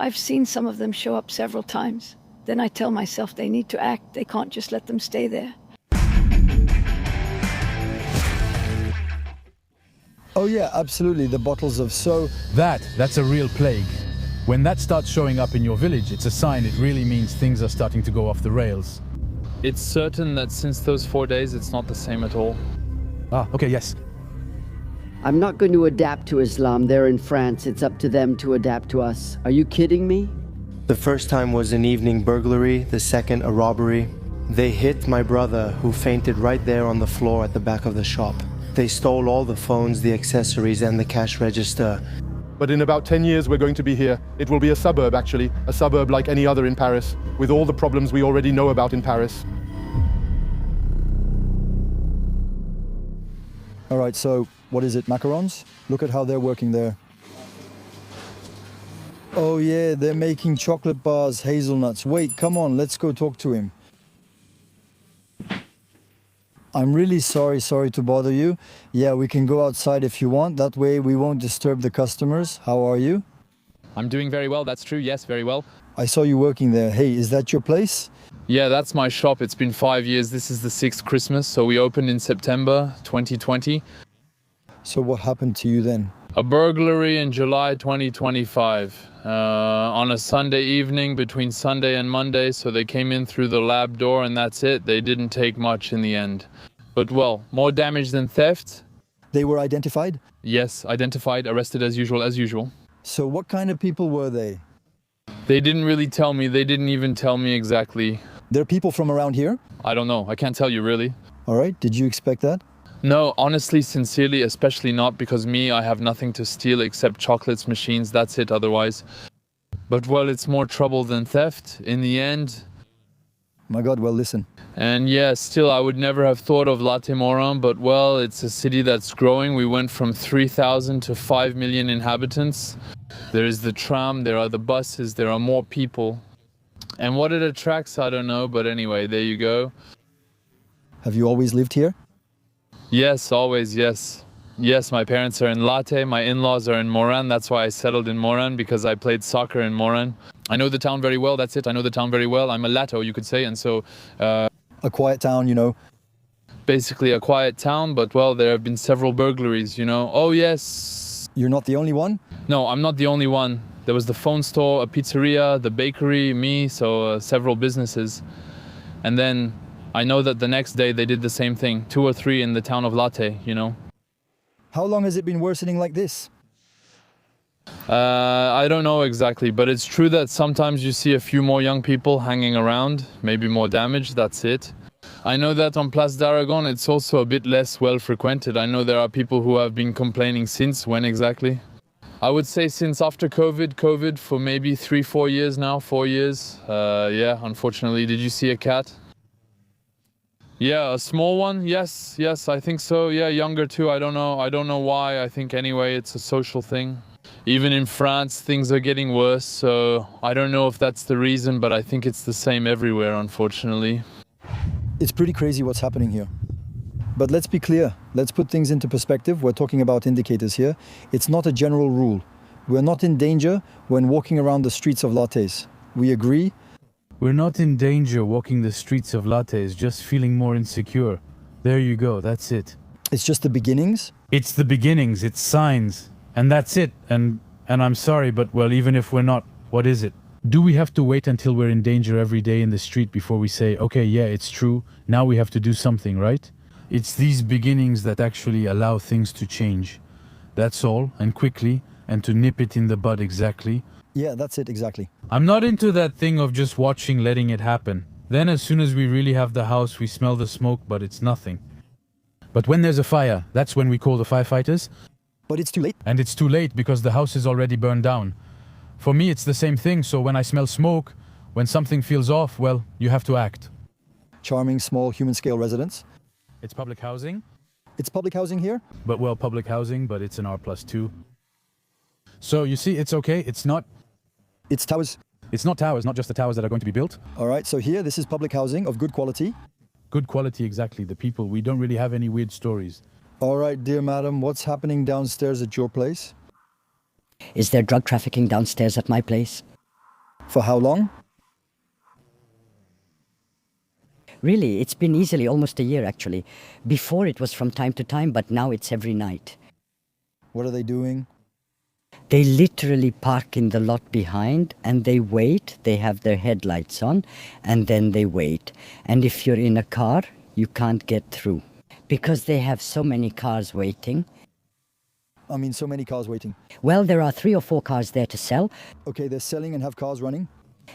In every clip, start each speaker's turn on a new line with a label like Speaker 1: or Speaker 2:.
Speaker 1: I've seen some of them show up several times. Then I tell myself they need to act. They can't just let them stay there.
Speaker 2: Oh yeah, absolutely, the bottles of soap.
Speaker 3: That's a real plague. When that starts showing up in your village, it's a sign it really means things are starting to go off the rails.
Speaker 4: It's certain that since those 4 days, it's not the same at all.
Speaker 3: Ah, okay, yes.
Speaker 5: I'm not going to adapt to Islam. They're in France. It's up to them to adapt to us. Are you kidding me?
Speaker 6: The first time was an evening burglary, the second a robbery. They hit my brother, who fainted right there on the floor at the back of the shop. They stole all the phones, the accessories, and the cash register.
Speaker 7: But in about 10 years, we're going to be here. It will be a suburb, actually. A suburb like any other in Paris, with all the problems we already know about in Paris.
Speaker 2: All right, so what is it, macarons? Look at how they're working there. Oh yeah, they're making chocolate bars, hazelnuts. Wait, come on, let's go talk to him. I'm really sorry to bother you. Yeah, we can go outside if you want. That way we won't disturb the customers. How are you?
Speaker 4: I'm doing very well, that's true, yes, very well.
Speaker 2: I saw you working there. Hey, is that your place?
Speaker 4: Yeah, that's my shop. It's been 5 years. This is the 6th Christmas, so we opened in September 2020.
Speaker 2: So what happened to you then?
Speaker 4: A burglary in July 2025 on a Sunday evening between Sunday and Monday. So they came in through the lab door and that's it. They didn't take much in the end. But well, more damage than theft.
Speaker 2: They were identified?
Speaker 4: Yes, identified, arrested as usual.
Speaker 2: So what kind of people were they?
Speaker 4: They didn't really tell me. They didn't even tell me exactly.
Speaker 2: They're people from around here?
Speaker 4: I don't know. I can't tell you really.
Speaker 2: All right, did you expect that?
Speaker 4: No, honestly, sincerely, especially not because me, I have nothing to steal except chocolates, machines, that's it otherwise. But well, it's more trouble than theft in the end.
Speaker 2: My God, well, listen.
Speaker 4: And yeah, still, I would never have thought of Lattes, but well, it's a city that's growing. We went from 3,000 to 5 million inhabitants. There is the tram, there are the buses, there are more people. And what it attracts, I don't know, but anyway, there you go.
Speaker 2: Have you always lived here?
Speaker 4: Yes, always, yes. Yes, my parents are in Lattes, my in-laws are in Moran, that's why I settled in Moran, because I played soccer in Moran. I know the town very well, that's it, I know the town very well. I'm a Latto, you could say, and so...
Speaker 2: a quiet town, you know?
Speaker 4: Basically a quiet town, but well, there have been several burglaries, you know. Oh yes!
Speaker 2: You're not the only one?
Speaker 4: No, I'm not the only one. There was the phone store, a pizzeria, the bakery, me, so several businesses. And then I know that the next day they did the same thing, 2 or 3 in the town of Lattes, you know.
Speaker 2: How long has it been worsening like this?
Speaker 4: I don't know exactly, but it's true that sometimes you see a few more young people hanging around, maybe more damage, that's it. I know that on Place d'Aragon it's also a bit less well frequented. I know there are people who have been complaining since, when exactly? I would say since after COVID for maybe 3-4 years now, 4 years. Yeah, unfortunately. Did you see a cat? Yeah, a small one, yes, I think so. Yeah, younger too, I don't know why. I think anyway it's a social thing. Even in France, things are getting worse, so I don't know if that's the reason, but I think it's the same everywhere, unfortunately.
Speaker 2: It's pretty crazy what's happening here. But let's be clear, let's put things into perspective. We're talking about indicators here. It's not a general rule. We're not in danger when walking around the streets of Lattes. We agree?
Speaker 3: We're not in danger walking the streets of Lattes, just feeling more insecure. There you go, that's it.
Speaker 2: It's just the beginnings?
Speaker 3: It's the beginnings, it's signs. And that's it. And I'm sorry, but well, even if we're not, what is it? Do we have to wait until we're in danger every day in the street before we say, okay, yeah, it's true, now we have to do something, right? It's these beginnings that actually allow things to change. That's all, and quickly, and to nip it in the bud exactly.
Speaker 2: Yeah, that's it, exactly.
Speaker 3: I'm not into that thing of just watching, letting it happen. Then as soon as we really have the house, we smell the smoke, but it's nothing. But when there's a fire, that's when we call the firefighters.
Speaker 2: But it's too late.
Speaker 3: And it's too late because the house is already burned down. For me, it's the same thing, so when I smell smoke, when something feels off, well, you have to act.
Speaker 2: Charming, small, human-scale residence.
Speaker 3: It's public housing.
Speaker 2: It's public housing here?
Speaker 3: But well, public housing, but it's an R+2. So, you see, it's okay, it's not...
Speaker 2: It's towers.
Speaker 3: It's not towers, not just the towers that are going to be built.
Speaker 2: All right, so here, this is public housing of good quality.
Speaker 3: Good quality, exactly. The people, we don't really have any weird stories.
Speaker 2: All right, dear madam, what's happening downstairs at your place?
Speaker 5: Is there drug trafficking downstairs at my place?
Speaker 2: For how long?
Speaker 8: Really, it's been easily almost a year actually. Before it was from time to time, but now it's every night.
Speaker 2: What are they doing?
Speaker 8: They literally park in the lot behind and they wait. They have their headlights on and then they wait. And if you're in a car, you can't get through because they have so many cars waiting.
Speaker 2: I mean, so many cars waiting.
Speaker 8: Well, there are 3 or 4 cars there to sell.
Speaker 2: Okay, they're selling and have cars running.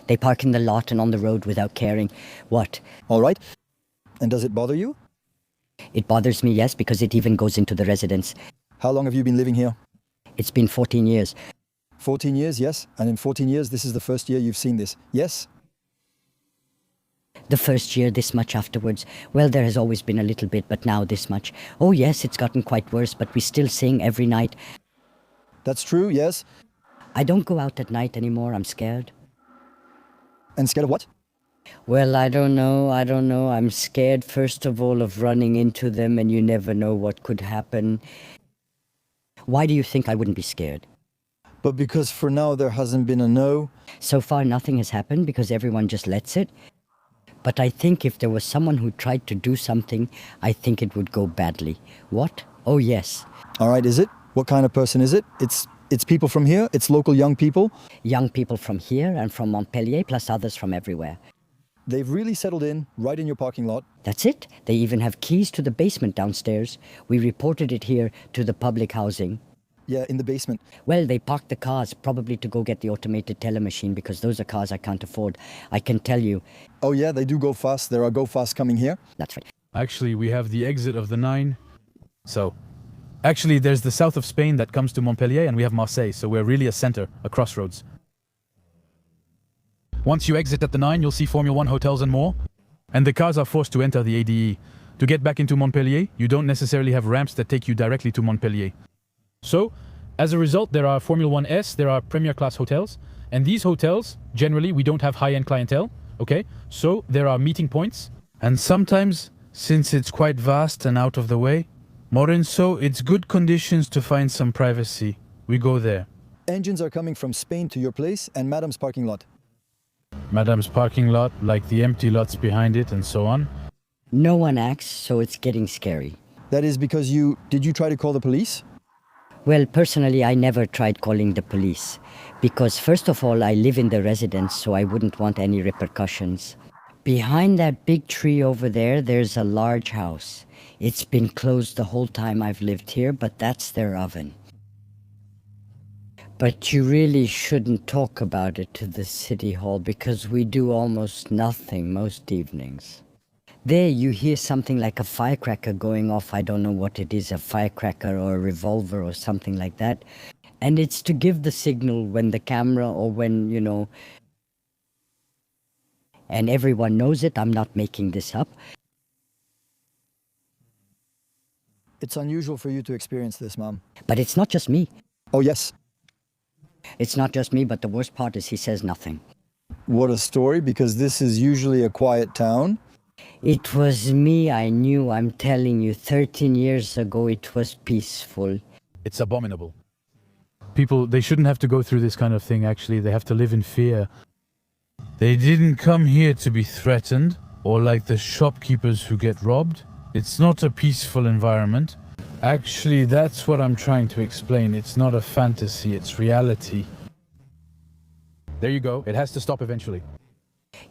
Speaker 8: They park in the lot and on the road without caring. What?
Speaker 2: All right. And does it bother you?
Speaker 8: It bothers me, yes, because it even goes into the residence.
Speaker 2: How long have you been living here?
Speaker 8: It's been 14 years.
Speaker 2: 14 years, yes. And in 14 years, this is the first year you've seen this. Yes?
Speaker 8: The first year, this much afterwards. Well, there has always been a little bit, but now this much. Oh, yes, it's gotten quite worse, but we still sing every night.
Speaker 2: That's true, yes.
Speaker 8: I don't go out at night anymore. I'm scared.
Speaker 2: And scared of what?
Speaker 8: Well, I don't know. I'm scared, first of all, of running into them, and you never know what could happen. Why do you think I wouldn't be scared?
Speaker 2: But because for now there hasn't been a no.
Speaker 8: So far, nothing has happened because everyone just lets it. But I think if there was someone who tried to do something, I think it would go badly. What? Oh, yes.
Speaker 2: All right, is it? What kind of person is it? It's people from here? It's local young people?
Speaker 8: Young people from here and from Montpellier, plus others from everywhere.
Speaker 2: They've really settled in right in your parking lot.
Speaker 8: That's it. They even have keys to the basement downstairs. We reported it here to the public housing.
Speaker 2: Yeah, in the basement.
Speaker 8: Well, they parked the cars, probably to go get the automated teller machine, because those are cars I can't afford. I can tell you.
Speaker 2: Oh yeah, they do go fast. There are go fast coming here.
Speaker 8: That's right.
Speaker 3: Actually, we have the exit of the 9. So, actually, there's the south of Spain that comes to Montpellier, and we have Marseille, so we're really a center, a crossroads. Once you exit at the 9, you'll see Formula 1 hotels and more, and the cars are forced to enter the ADE. To get back into Montpellier, you don't necessarily have ramps that take you directly to Montpellier. So, as a result, there are Formula 1 S, there are premier class hotels, and these hotels, generally, we don't have high-end clientele, okay? So, there are meeting points, and sometimes, since it's quite vast and out of the way, Morenso, it's good conditions to find some privacy. We go there.
Speaker 2: Engines are coming from Spain to your place and Madame's parking lot.
Speaker 3: Madame's parking lot, like the empty lots behind it and so on.
Speaker 8: No one acts, so it's getting scary.
Speaker 2: That is because did you try to call the police?
Speaker 8: Well, personally, I never tried calling the police. Because first of all, I live in the residence, so I wouldn't want any repercussions. Behind that big tree over there, there's a large house. It's been closed the whole time I've lived here, but that's their oven. But you really shouldn't talk about it to the city hall because we do almost nothing most evenings. There you hear something like a firecracker going off. I don't know what it is, a firecracker or a revolver or something like that. And it's to give the signal when the camera or when, and everyone knows it. I'm not making this up.
Speaker 2: It's unusual for you to experience this, Mom.
Speaker 8: But it's not just me.
Speaker 2: Oh, yes.
Speaker 8: It's not just me, but the worst part is he says nothing.
Speaker 2: What a story, because this is usually a quiet town.
Speaker 8: It was me I knew, I'm telling you. 13 years ago, it was peaceful.
Speaker 3: It's abominable. People, they shouldn't have to go through this kind of thing, actually. They have to live in fear. They didn't come here to be threatened, or like the shopkeepers who get robbed. It's not a peaceful environment. Actually, that's what I'm trying to explain. It's not a fantasy, it's reality. There you go. It has to stop eventually.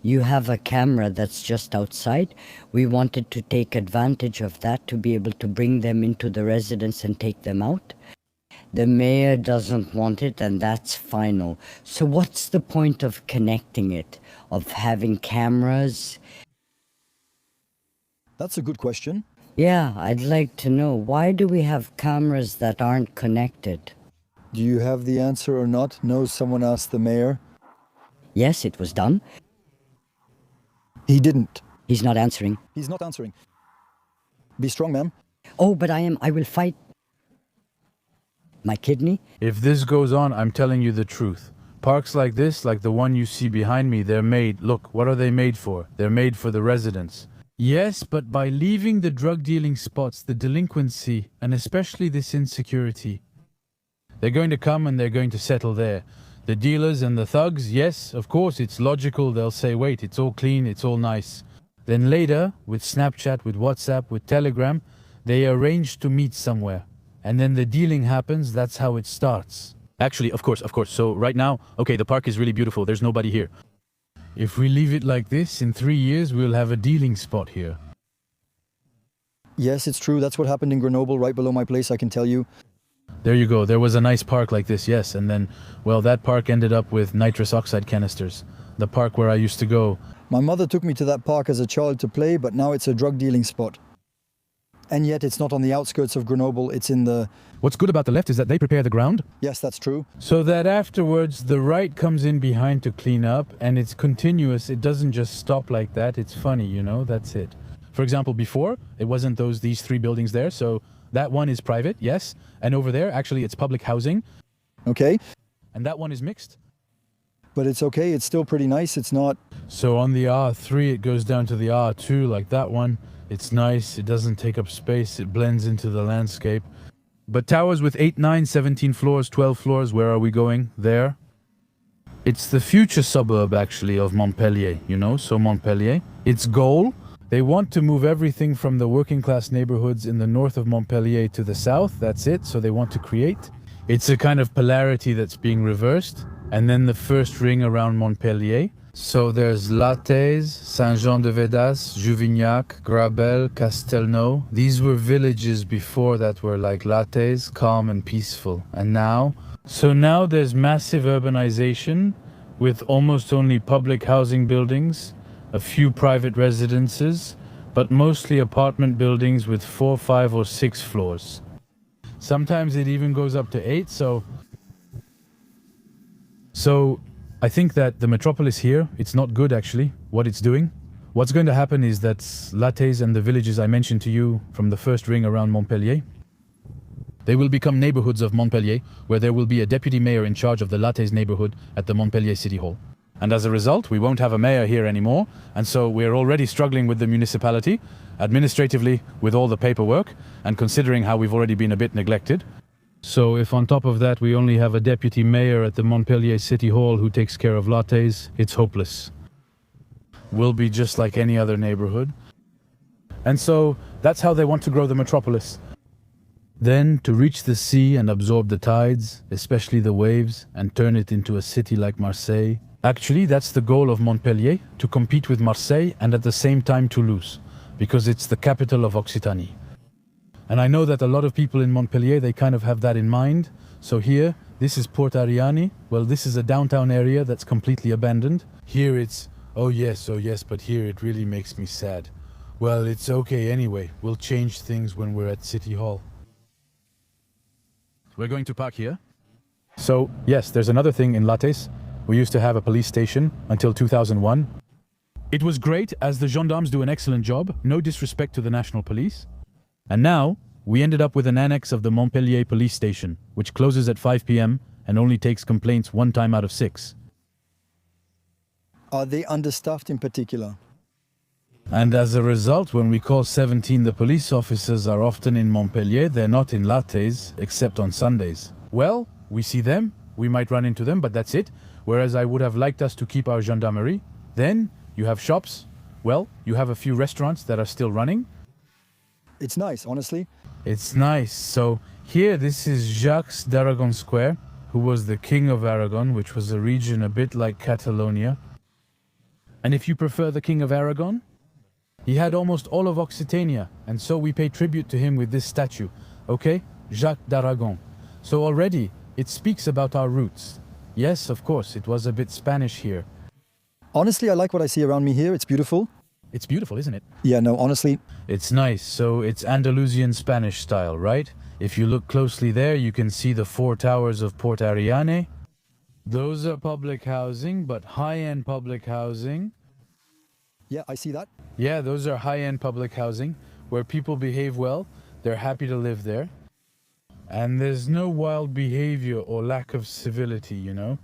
Speaker 8: You have a camera that's just outside. We wanted to take advantage of that to be able to bring them into the residence and take them out. The mayor doesn't want it, and that's final. So what's the point of connecting it, of having cameras?
Speaker 2: That's a good question.
Speaker 8: Yeah, I'd like to know, why do we have cameras that aren't connected?
Speaker 2: Do you have the answer or not? No, someone asked the mayor.
Speaker 8: Yes, it was done.
Speaker 2: He didn't.
Speaker 8: He's not answering.
Speaker 2: He's not answering. Be strong, ma'am.
Speaker 8: Oh, but I will fight. My kidney?
Speaker 3: If this goes on, I'm telling you the truth. Parks like this, like the one you see behind me, they're made. Look, what are they made for? They're made for the residents. Yes, but by leaving the drug-dealing spots, the delinquency, and especially this insecurity, they're going to come and they're going to settle there. The dealers and the thugs, yes, of course, it's logical. They'll say, wait, it's all clean, it's all nice. Then later, with Snapchat, with WhatsApp, with Telegram, they arrange to meet somewhere. And then the dealing happens, that's how it starts. Actually, of course. So right now, okay, the park is really beautiful, there's nobody here. If we leave it like this, in 3 years, we'll have a dealing spot here.
Speaker 2: Yes, it's true. That's what happened in Grenoble, right below my place, I can tell you.
Speaker 3: There you go, there was a nice park like this, yes, and then, well, that park ended up with nitrous oxide canisters. The park where I used to go.
Speaker 2: My mother took me to that park as a child to play, but now it's a drug dealing spot. And yet it's not on the outskirts of Grenoble, it's in the...
Speaker 3: What's good about the left is that they prepare the ground.
Speaker 2: Yes, that's true.
Speaker 3: So that afterwards, the right comes in behind to clean up, and it's continuous, it doesn't just stop like that, it's funny, you know, that's it. For example, before, it wasn't these 3 buildings there, so that one is private, yes, and over there, actually, it's public housing.
Speaker 2: Okay.
Speaker 3: And that one is mixed.
Speaker 2: But it's okay, it's still pretty nice, it's not...
Speaker 3: So on the R3, it goes down to the R2, like that one. It's nice, it doesn't take up space, it blends into the landscape. But towers with 8, 9, 17 floors, 12 floors, where are we going? There. It's the future suburb, actually, of Montpellier, you know, so Montpellier. Its goal, they want to move everything from the working class neighborhoods in the north of Montpellier to the south, that's it, so they want to create. It's a kind of polarity that's being reversed. And then the first ring around Montpellier. So there's Lattes, Saint-Jean-de-Védas, Juvignac, Grabel, Castelnau. These were villages before that were like Lattes, calm and peaceful. And now? So now there's massive urbanization with almost only public housing buildings, a few private residences, but mostly apartment buildings with 4, 5 or 6 floors. Sometimes it even goes up to 8, So I think that the metropolis here, it's not good actually, what it's doing. What's going to happen is that Lattes and the villages I mentioned to you from the first ring around Montpellier, they will become neighborhoods of Montpellier, where there will be a deputy mayor in charge of the Lattes neighborhood at the Montpellier City Hall. And as a result, we won't have a mayor here anymore, and so we're already struggling with the municipality, administratively with all the paperwork, and considering how we've already been a bit neglected. So if on top of that we only have a deputy mayor at the Montpellier City Hall who takes care of Lattes, it's hopeless. We'll be just like any other neighborhood. And so that's how they want to grow the metropolis. Then to reach the sea and absorb the tides, especially the waves, and turn it into a city like Marseille. Actually, that's the goal of Montpellier, to compete with Marseille and at the same time Toulouse, because it's the capital of Occitanie. And I know that a lot of people in Montpellier, they kind of have that in mind. So here, this is Port Ariane. Well, this is a downtown area that's completely abandoned. Here it's, oh yes, but here it really makes me sad. Well, it's okay anyway. We'll change things when we're at City Hall. We're going to park here. So, yes, there's another thing in Lattes. We used to have a police station until 2001. It was great, as the gendarmes do an excellent job. No disrespect to the national police. And now, we ended up with an annex of the Montpellier police station, which closes at 5 p.m. and only takes complaints 1 time out of 6.
Speaker 2: Are they understaffed in particular?
Speaker 3: And as a result, when we call 17, the police officers are often in Montpellier, they're not in Lattes, except on Sundays. Well, we see them, we might run into them, but that's it. Whereas I would have liked us to keep our gendarmerie. Then, you have shops. Well, you have a few restaurants that are still running.
Speaker 2: It's nice, honestly.
Speaker 3: It's nice. So here, this is Jacques d'Aragon Square, who was the king of Aragon, which was a region a bit like Catalonia. And if you prefer the king of Aragon, he had almost all of Occitania, and so we pay tribute to him with this statue. Okay? Jacques d'Aragon. So already, it speaks about our roots. Yes, of course, it was a bit Spanish here.
Speaker 2: Honestly, I like what I see around me here. It's beautiful.
Speaker 3: It's beautiful, isn't it?
Speaker 2: Yeah, no, honestly.
Speaker 3: It's nice. So it's Andalusian Spanish style, right? If you look closely there, you can see the 4 towers of Port Ariane. Those are public housing, but high-end public housing.
Speaker 2: Yeah, I see that.
Speaker 3: Yeah, those are high-end public housing, where people behave well, they're happy to live there. And there's no wild behavior or lack of civility, you know?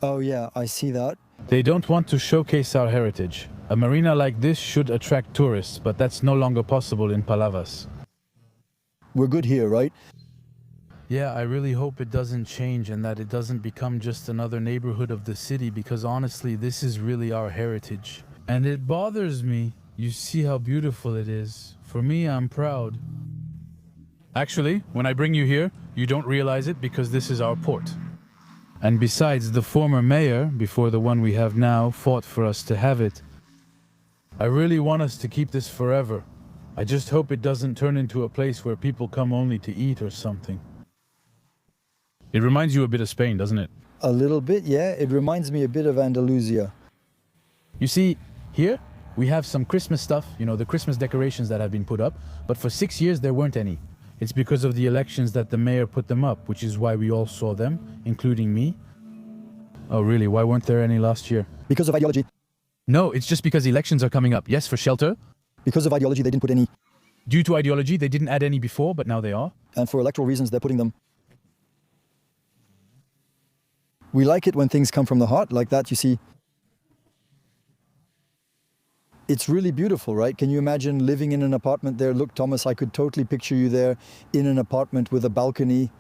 Speaker 2: Oh yeah, I see that.
Speaker 3: They don't want to showcase our heritage. A marina like this should attract tourists, but that's no longer possible in Palavas.
Speaker 2: We're good here, right?
Speaker 3: Yeah, I really hope it doesn't change and that it doesn't become just another neighborhood of the city, because honestly, this is really our heritage. And it bothers me. You see how beautiful it is. For me, I'm proud. Actually, when I bring you here, you don't realize it because this is our port. And besides, the former mayor, before the one we have now, fought for us to have it. I really want us to keep this forever. I just hope it doesn't turn into a place where people come only to eat or something. It reminds you a bit of Spain, doesn't it?
Speaker 2: A little bit, yeah. It reminds me a bit of Andalusia.
Speaker 3: You see, here we have some Christmas stuff, you know, the Christmas decorations that have been put up, but for 6 years there weren't any. It's because of the elections that the mayor put them up, which is why we all saw them, including me. Oh, really? Why weren't there any last year?
Speaker 2: Because of ideology.
Speaker 3: No, it's just because elections are coming up. Yes, for shelter.
Speaker 2: Because of ideology, they didn't put any.
Speaker 3: Due to ideology, they didn't add any before, but now they are.
Speaker 2: And for electoral reasons, they're putting them. We like it when things come from the heart, like that, you see. It's really beautiful, right? Can you imagine living in an apartment there? Look, Thomas, I could totally picture you there in an apartment with a balcony.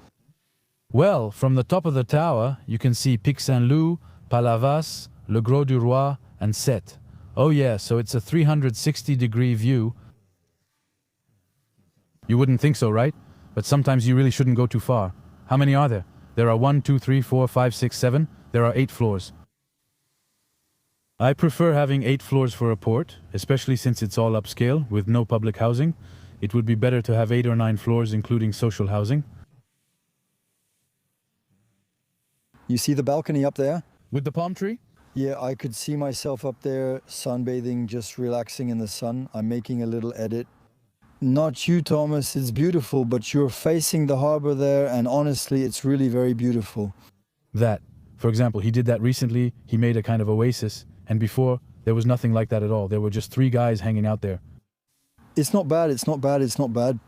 Speaker 3: Well, from the top of the tower, you can see Pic Saint-Loup, Palavas, Le Gros du Roi, and Sète. Oh yeah, so it's a 360-degree view. You wouldn't think so, right? But sometimes you really shouldn't go too far. How many are there? There are 1, 2, 3, 4, 5, 6, 7. There are 8 floors. I prefer having 8 floors for a port, especially since it's all upscale, with no public housing. It would be better to have 8 or 9 floors, including social housing.
Speaker 2: You see the balcony up there?
Speaker 3: With the palm tree?
Speaker 2: Yeah, I could see myself up there sunbathing, just relaxing in the sun. I'm making a little edit. Not you, Thomas, it's beautiful, but you're facing the harbor there, and honestly, it's really very beautiful.
Speaker 3: That. For example, he did that recently. He made a kind of oasis. And before, there was nothing like that at all. There were just 3 guys hanging out there.
Speaker 2: It's not bad, it's not bad, it's not bad.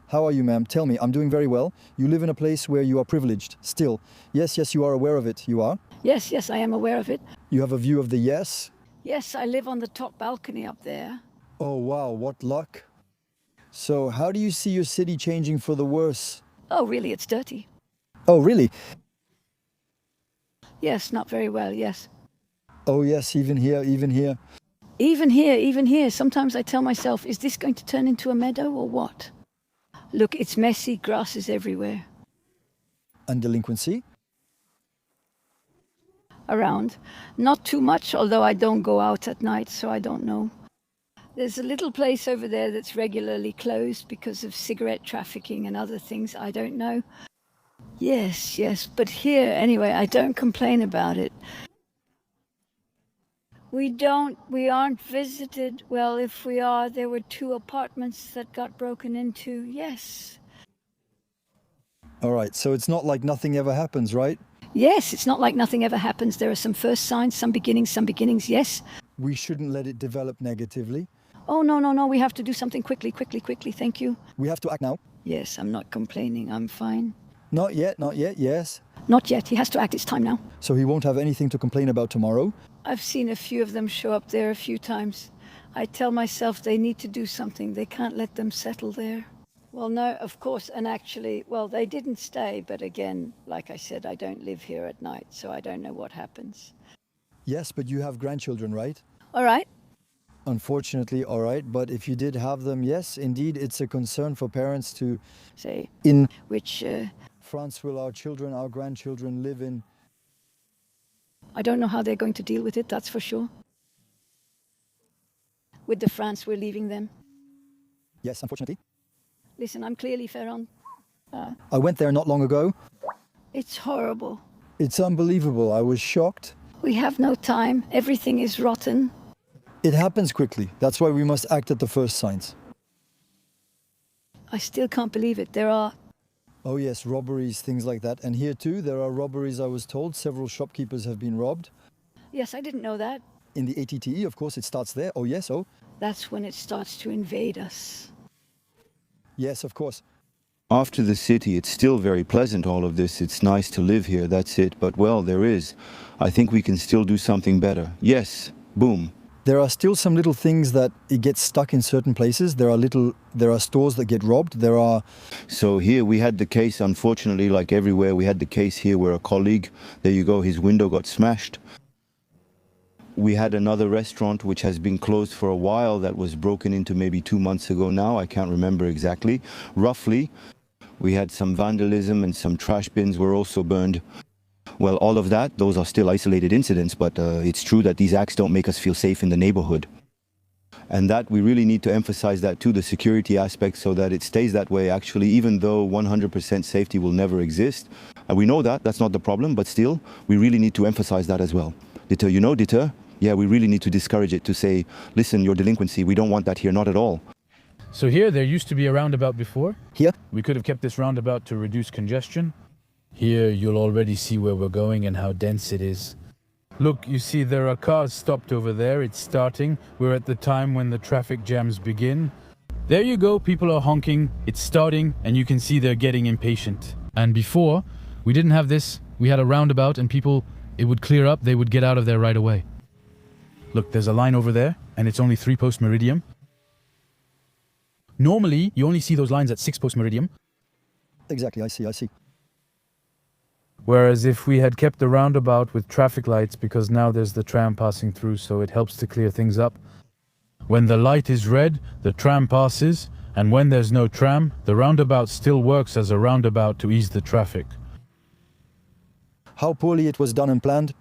Speaker 2: How are you, ma'am? Tell me, I'm doing very well. You live in a place where you are privileged, still. Yes, you are aware of it. You are?
Speaker 1: Yes, I am aware of it.
Speaker 2: You have a view of the yes?
Speaker 1: Yes, I live on the top balcony up there.
Speaker 2: Oh, wow, what luck. So, how do you see your city changing for the worse?
Speaker 1: Oh, really, it's dirty.
Speaker 2: Oh, really?
Speaker 1: Yes, not very well, yes.
Speaker 2: Oh, yes, even here, even here.
Speaker 1: Even here. Sometimes I tell myself, is this going to turn into a meadow or what? Look, it's messy, grass is everywhere.
Speaker 2: And delinquency?
Speaker 1: Around. Not too much, although I don't go out at night, so I don't know. There's a little place over there that's regularly closed because of cigarette trafficking and other things, I don't know. Yes, but here, anyway, I don't complain about it. We aren't visited. Well, if we are, there were 2 apartments that got broken into, yes.
Speaker 2: All right, so it's not like nothing ever happens, right?
Speaker 1: Yes, it's not like nothing ever happens. There are some first signs, some beginnings, yes.
Speaker 2: We shouldn't let it develop negatively.
Speaker 1: Oh, no, we have to do something quickly, thank you.
Speaker 2: We have to act now.
Speaker 1: Yes, I'm not complaining, I'm fine.
Speaker 2: Not yet, yes.
Speaker 1: Not yet, he has to act, it's time now.
Speaker 2: So he won't have anything to complain about tomorrow?
Speaker 1: I've seen a few of them show up there a few times. I tell myself they need to do something, they can't let them settle there. Well, no, of course, and actually, well, they didn't stay, but again, like I said, I don't live here at night, so I don't know what happens.
Speaker 2: Yes, but you have grandchildren, right?
Speaker 1: All right.
Speaker 2: Unfortunately, all right, but if you did have them, yes, indeed, it's a concern for parents to
Speaker 1: Say,
Speaker 2: in
Speaker 1: which,
Speaker 2: France will our children, our grandchildren live in.
Speaker 1: I don't know how they're going to deal with it, that's for sure. With the France, we're leaving them.
Speaker 2: Yes, unfortunately.
Speaker 1: Listen, I'm clearly Ferron.
Speaker 2: I went there not long ago.
Speaker 1: It's horrible.
Speaker 2: It's unbelievable. I was shocked.
Speaker 1: We have no time. Everything is rotten.
Speaker 2: It happens quickly. That's why we must act at the first signs.
Speaker 1: I still can't believe it. There are...
Speaker 2: Oh yes, robberies, things like that. And here too, there are robberies, I was told. Several shopkeepers have been robbed.
Speaker 1: Yes, I didn't know that.
Speaker 2: In the ATTE, of course, it starts there. Oh yes, oh.
Speaker 1: That's when it starts to invade us.
Speaker 2: Yes, of course.
Speaker 9: After the city, it's still very pleasant, all of this. It's nice to live here, that's it. But, well, there is. I think we can still do something better. Yes, boom.
Speaker 2: There are still some little things that it gets stuck in certain places. There are stores that get robbed.
Speaker 9: So here we had the case, unfortunately, like everywhere, we had the case here where a colleague, there you go, his window got smashed. We had another restaurant which has been closed for a while that was broken into maybe 2 months ago now. I can't remember exactly. Roughly, we had some vandalism and some trash bins were also burned. Well, all of that, those are still isolated incidents, but it's true that these acts don't make us feel safe in the neighborhood. And that we really need to emphasize that too, the security aspect, so that it stays that way actually, even though 100% safety will never exist. And we know that, that's not the problem, but still, we really need to emphasize that as well. Deter, you know, deter? Yeah, we really need to discourage it, to say, listen, your delinquency, we don't want that here, not at all.
Speaker 3: So here, there used to be a roundabout before.
Speaker 2: Here?
Speaker 3: We could have kept this roundabout to reduce congestion. Here, you'll already see where we're going and how dense it is. Look, you see, there are cars stopped over there. It's starting. We're at the time when the traffic jams begin. There you go, people are honking. It's starting, and you can see they're getting impatient. And before, we didn't have this. We had a roundabout, and people, it would clear up. They would get out of there right away. Look, there's a line over there, and it's only 3 post meridian. Normally, you only see those lines at 6 post meridian.
Speaker 2: Exactly, I see.
Speaker 3: Whereas if we had kept the roundabout with traffic lights, because now there's the tram passing through, so it helps to clear things up. When the light is red, the tram passes, and when there's no tram, the roundabout still works as a roundabout to ease the traffic.
Speaker 2: How poorly it was done and planned.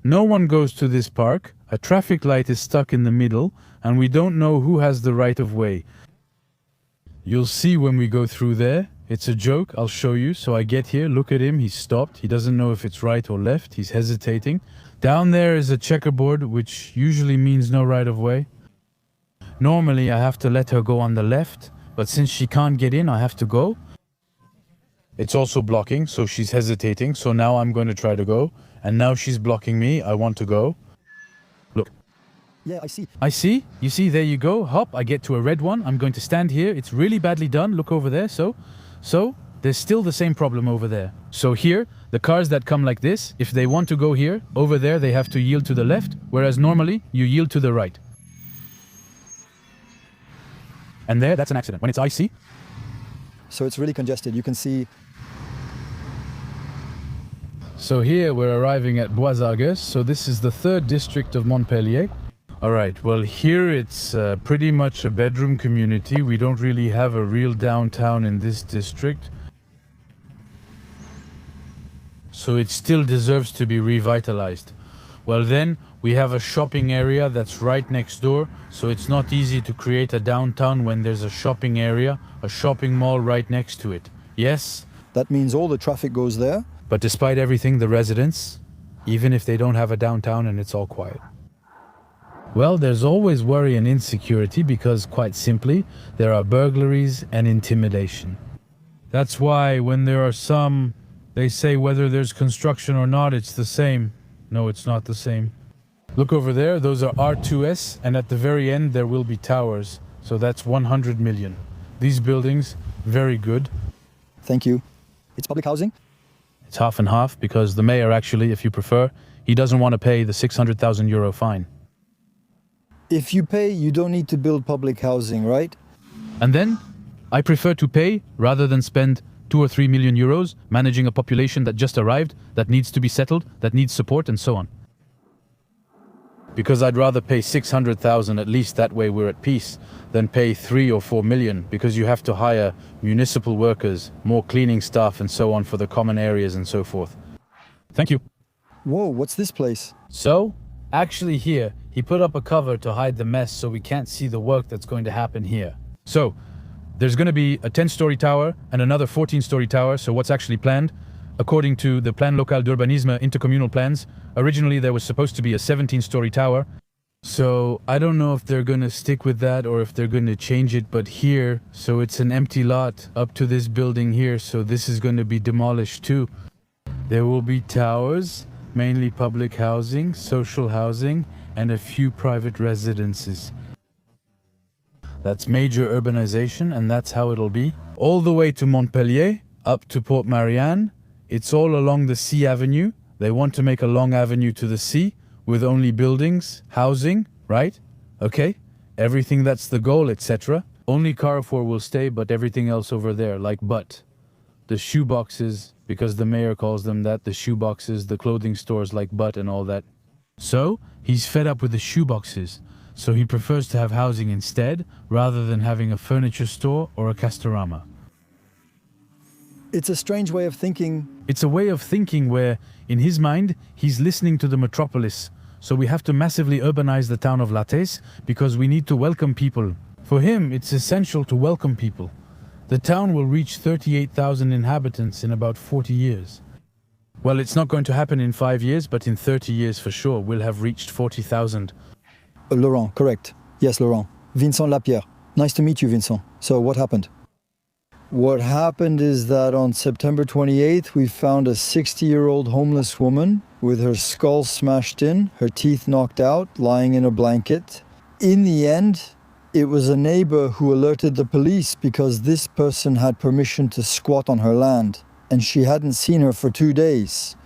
Speaker 3: No one goes to this park, a traffic light is stuck in the middle, and we don't know who has the right of way. You'll see when we go through there. It's a joke, I'll show you. So I get here, look at him, he's stopped. He doesn't know if it's right or left, he's hesitating. Down there is a checkerboard, which usually means no right of way. Normally I have to let her go on the left, but since she can't get in, I have to go. It's also blocking, so she's hesitating. So now I'm going to try to go. And now she's blocking me, I want to go. Look.
Speaker 2: Yeah, I see.
Speaker 3: I see. You see, there you go. Hop, I get to a red one. I'm going to stand here. It's really badly done. Look over there. So there's still the same problem over there. So here, the cars that come like this, if they want to go here, over there, they have to yield to the left, whereas normally you yield to the right. And there, that's an accident. When it's icy.
Speaker 2: So it's really congested. You can see.
Speaker 3: So here we're arriving at Bois Argus. So this is the 3rd district of Montpellier. All right, well here it's pretty much a bedroom community. We don't really have a real downtown in this district. So it still deserves to be revitalized. Well then, we have a shopping area that's right next door, so it's not easy to create a downtown when there's a shopping area, a shopping mall right next to it. Yes?
Speaker 2: That means all the traffic goes there.
Speaker 3: But despite everything, the residents, even if they don't have a downtown and it's all quiet. Well, there's always worry and insecurity because, quite simply, there are burglaries and intimidation. That's why when there are some, they say whether there's construction or not, it's the same. No, it's not the same. Look over there, those are R2S, and at the very end there will be towers. So that's 100 million. These buildings, very good.
Speaker 2: Thank you. It's public housing?
Speaker 3: It's half and half because the mayor actually, if you prefer, he doesn't want to pay the 600,000 euro fine.
Speaker 2: If you pay, you don't need to build public housing, right?
Speaker 3: And then, I prefer to pay rather than spend 2 or 3 million euros managing a population that just arrived, that needs to be settled, that needs support, and so on. Because I'd rather pay 600,000, at least that way we're at peace, than pay 3 or 4 million, because you have to hire municipal workers, more cleaning staff, and so on for the common areas and so forth. Thank you.
Speaker 2: Whoa, what's this place?
Speaker 3: So, actually here, he put up a cover to hide the mess so we can't see the work that's going to happen here. So, there's going to be a 10-story tower and another 14-story tower, so what's actually planned? According to the Plan Local d'Urbanisme intercommunal plans, originally there was supposed to be a 17-story tower. So, I don't know if they're going to stick with that or if they're going to change it, but here, so it's an empty lot up to this building here, so this is going to be demolished too. There will be towers, mainly public housing, social housing, and a few private residences. That's major urbanization, and that's how it'll be. All the way to Montpellier, up to Port Marianne. It's all along the Sea Avenue. They want to make a long avenue to the sea, with only buildings, housing, right? Okay? Everything that's the goal, etc. Only Carrefour will stay, but everything else over there, like but. The shoe boxes, because the mayor calls them that, the shoe boxes, the clothing stores like but and all that. So, he's fed up with the shoe boxes, so he prefers to have housing instead, rather than having a furniture store or a Castorama.
Speaker 2: It's a strange way of thinking.
Speaker 3: It's a way of thinking where, in his mind, he's listening to the metropolis. So we have to massively urbanize the town of Lattes because we need to welcome people. For him, it's essential to welcome people. The town will reach 38,000 inhabitants in about 40 years. Well, it's not going to happen in 5 years, but in 30 years for sure, we'll have reached 40,000.
Speaker 2: Laurent, correct. Yes, Laurent. Vincent Lapierre. Nice to meet you, Vincent. So what happened? What happened is that on September 28th, we found a 60-year-old homeless woman with her skull smashed in, her teeth knocked out, lying in a blanket. In the end, it was a neighbor who alerted the police because this person had permission to squat on her land, and she hadn't seen her for 2 days.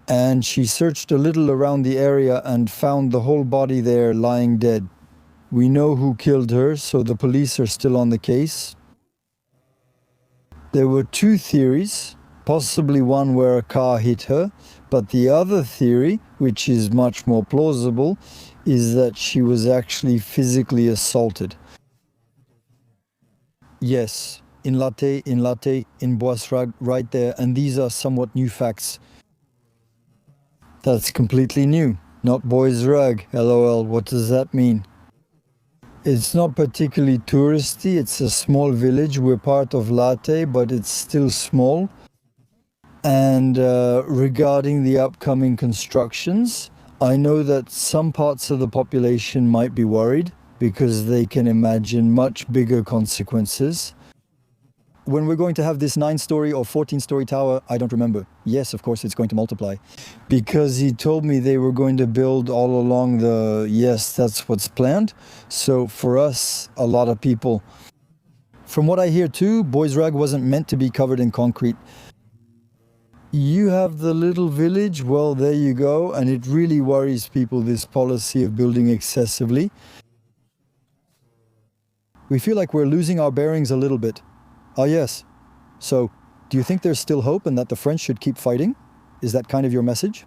Speaker 2: And she searched a little around the area and found the whole body there lying dead. We know who killed her, so the police are still on the case. There were 2 theories, possibly one where a car hit her, but the other theory, which is much more plausible, is that she was actually physically assaulted. Yes, in Lattes, in Boisrag, right there, and these are somewhat new facts. That's completely new, not Boisrag, LOL, what does that mean? It's not particularly touristy, it's a small village, we're part of Lattes, but it's still small. And regarding the upcoming constructions, I know that some parts of the population might be worried because they can imagine much bigger consequences. When we're going to have this 9-story or 14-story tower, I don't remember. Yes, of course, it's going to multiply. Because he told me they were going to build all along the... Yes, that's what's planned. So for us, a lot of people... From what I hear too, Boisrag wasn't meant to be covered in concrete. You have the little village, well, there you go, and it really worries people, this policy of building excessively. We feel like we're losing our bearings a little bit. Ah, yes. So, do you think there's still hope and that the French should keep fighting? Is that kind of your message?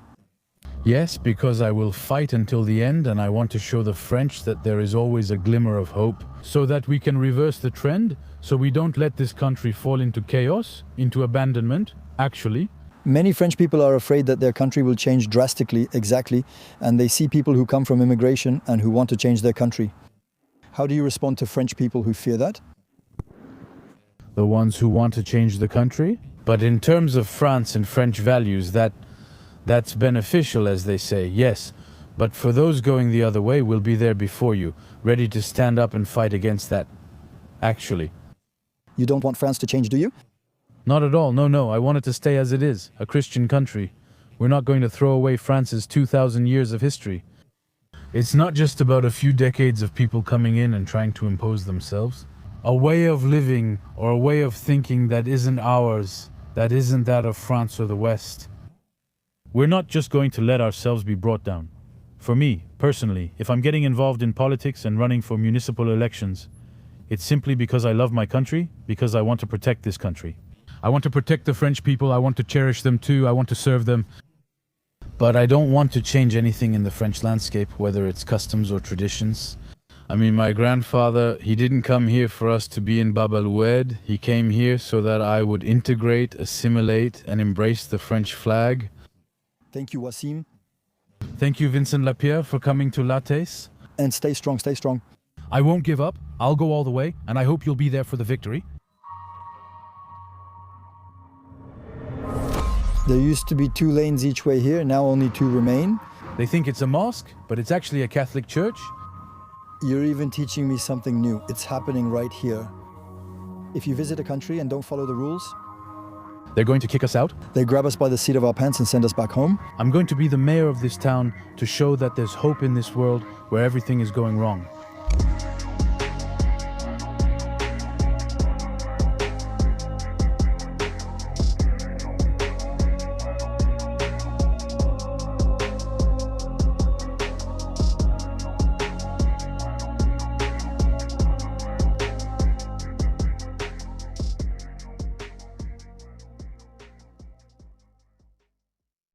Speaker 3: Yes, because I will fight until the end, and I want to show the French that there is always a glimmer of hope, so that we can reverse the trend, so we don't let this country fall into chaos, into abandonment, actually.
Speaker 2: Many French people are afraid that their country will change drastically, exactly, and they see people who come from immigration and who want to change their country. How do you respond to French people who fear that?
Speaker 3: The ones who want to change the country? But in terms of France and French values, that's beneficial, as they say, yes. But for those going the other way, we'll be there before you, ready to stand up and fight against that, actually.
Speaker 2: You don't want France to change, do you?
Speaker 3: Not at all, no, I want it to stay as it is, a Christian country. We're not going to throw away France's 2,000 years of history. It's not just about a few decades of people coming in and trying to impose themselves. A way of living or a way of thinking that isn't ours, that isn't that of France or the West. We're not just going to let ourselves be brought down. For me, personally, if I'm getting involved in politics and running for municipal elections, it's simply because I love my country, because I want to protect this country. I want to protect the French people, I want to cherish them too, I want to serve them. But I don't want to change anything in the French landscape, whether it's customs or traditions. I mean, my grandfather, he didn't come here for us to be in Babaloued. He came here so that I would integrate, assimilate, and embrace the French flag.
Speaker 2: Thank you, Wassim.
Speaker 3: Thank you, Vincent Lapierre, for coming to Lattes.
Speaker 2: And stay strong, stay strong.
Speaker 3: I won't give up. I'll go all the way, and I hope you'll be there for the victory.
Speaker 2: There used to be 2 lanes each way here, now only 2 remain.
Speaker 3: They think it's a mosque, but it's actually a Catholic church.
Speaker 2: You're even teaching me something new. It's happening right here. If you visit a country and don't follow the rules,
Speaker 3: they're going to kick us out.
Speaker 2: They grab us by the seat of our pants and send us back home.
Speaker 3: I'm going to be the mayor of this town to show that there's hope in this world where everything is going wrong.